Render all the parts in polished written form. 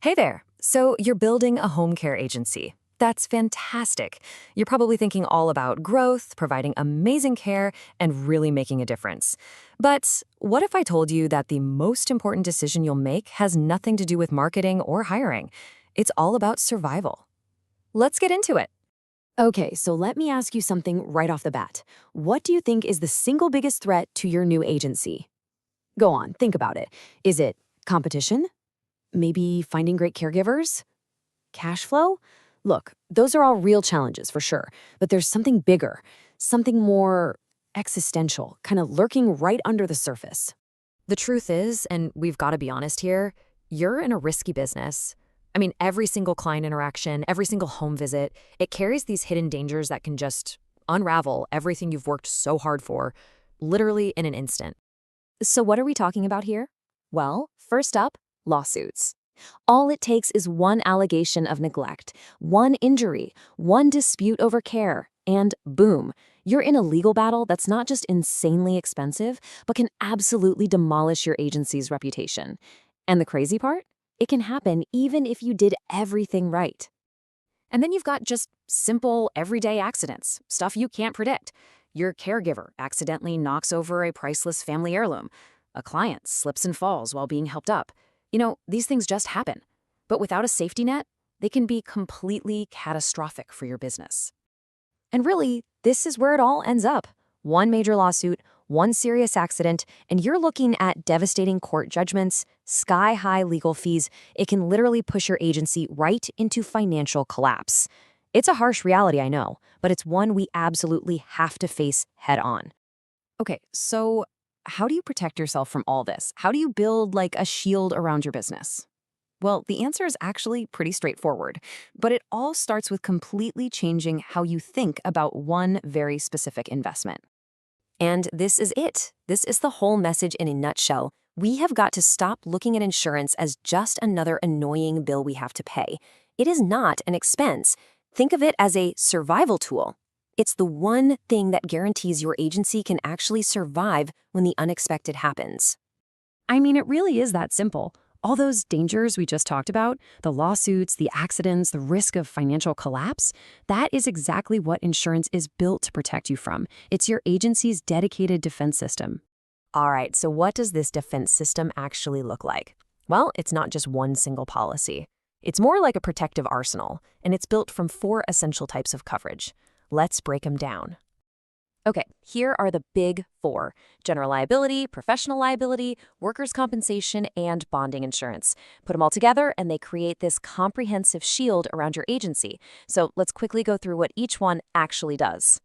Hey there. So you're building a home care agency. That's fantastic. You're probably thinking all about growth, providing amazing care, and really making a difference. But what if I told you that the most important decision you'll make has nothing to do with marketing or hiring? It's all about survival. Let's get into it. Okay, so let me ask you something right off the bat. What do you think is the single biggest threat to your new agency? Go on, think about it. Is it competition? Maybe finding great caregivers? Cash flow? Look, those are all real challenges for sure, but there's something bigger, something more existential, kind of lurking right under the surface. The truth is, and we've got to be honest here, you're in a risky business. I mean, every single client interaction, every single home visit, it carries these hidden dangers that can just unravel everything you've worked so hard for, literally in an instant. So, what are we talking about here? Well, first up, lawsuits. All it takes is one allegation of neglect, one injury, one dispute over care, and boom, you're in a legal battle that's not just insanely expensive, but can absolutely demolish your agency's reputation. And the crazy part? It can happen even if you did everything right. And then you've got just simple, everyday accidents, stuff you can't predict. Your caregiver accidentally knocks over a priceless family heirloom. A client slips and falls while being helped up. These things just happen. But without a safety net, they can be completely catastrophic for your business. And really, this is where it all ends up. One major lawsuit, one serious accident, and you're looking at devastating court judgments, sky-high legal fees. It can literally push your agency right into financial collapse. It's a harsh reality, I know, but it's one we absolutely have to face head on. Okay, so how do you protect yourself from all this? How do you build like a shield around your business? Well, the answer is actually pretty straightforward, but it all starts with completely changing how you think about one very specific investment. And this is it. This is the whole message in a nutshell. We have got to stop looking at insurance as just another annoying bill we have to pay. It is not an expense. Think of it as a survival tool. It's the one thing that guarantees your agency can actually survive when the unexpected happens. I mean, it really is that simple. All those dangers we just talked about, the lawsuits, the accidents, the risk of financial collapse, that is exactly what insurance is built to protect you from. It's your agency's dedicated defense system. All right, so what does this defense system actually look like? Well, it's not just one single policy. It's more like a protective arsenal, and it's built from 4 essential types of coverage. Let's break them down. Okay, here are the big 4: general liability, professional liability, workers' compensation, and bonding insurance. Put them all together and they create this comprehensive shield around your agency. So let's quickly go through what each one actually does.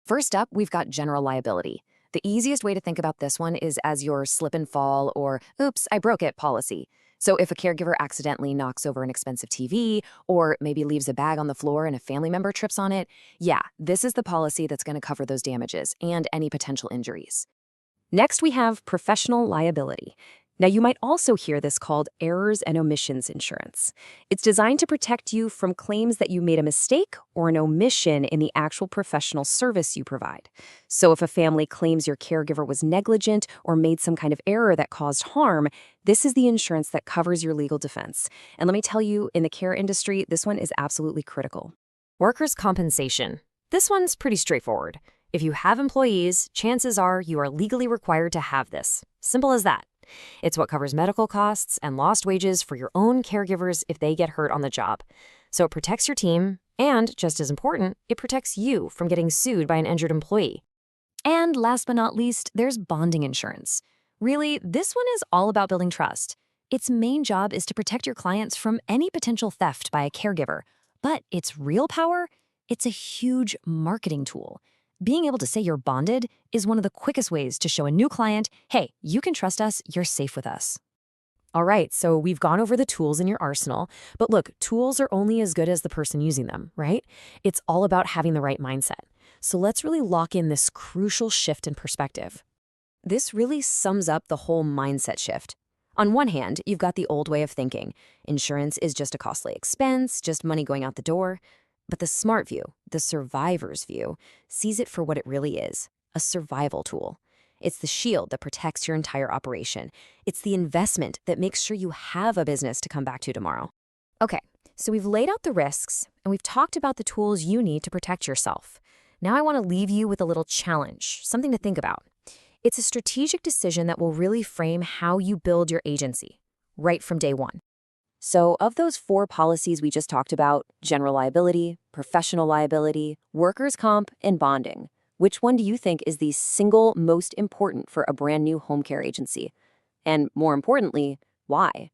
First up, we've got general liability. The easiest way to think about this one is as your slip and fall or oops, I broke it policy. So if a caregiver accidentally knocks over an expensive TV or maybe leaves a bag on the floor and a family member trips on it, yeah, this is the policy that's going to cover those damages and any potential injuries. Next, we have professional liability. Now, you might also hear this called errors and omissions insurance. It's designed to protect you from claims that you made a mistake or an omission in the actual professional service you provide. So if a family claims your caregiver was negligent or made some kind of error that caused harm, this is the insurance that covers your legal defense. And let me tell you, in the care industry, this one is absolutely critical. Workers' compensation. This one's pretty straightforward. If you have employees, chances are you are legally required to have this. Simple as that. It's what covers medical costs and lost wages for your own caregivers if they get hurt on the job. So it protects your team, and, just as important, it protects you from getting sued by an injured employee. And last but not least, there's bonding insurance. Really, this one is all about building trust. Its main job is to protect your clients from any potential theft by a caregiver. But its real power? It's a huge marketing tool. Being able to say you're bonded is one of the quickest ways to show a new client, hey, you can trust us, you're safe with us. All right, so we've gone over the tools in your arsenal, but look, tools are only as good as the person using them, right? It's all about having the right mindset. So let's really lock in this crucial shift in perspective. This really sums up the whole mindset shift. On one hand, you've got the old way of thinking. Insurance is just a costly expense, just money going out the door. But the smart view, the survivor's view, sees it for what it really is, a survival tool. It's the shield that protects your entire operation. It's the investment that makes sure you have a business to come back to tomorrow. Okay, so we've laid out the risks and we've talked about the tools you need to protect yourself. Now I want to leave you with a little challenge, something to think about. It's a strategic decision that will really frame how you build your agency, right from day one. So, of those 4 policies we just talked about, general liability, professional liability, workers' comp, and bonding, which one do you think is the single most important for a brand new home care agency? And more importantly, why?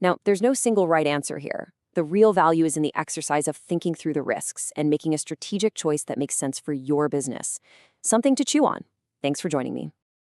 Now, there's no single right answer here. The real value is in the exercise of thinking through the risks and making a strategic choice that makes sense for your business. Something to chew on. Thanks for joining me.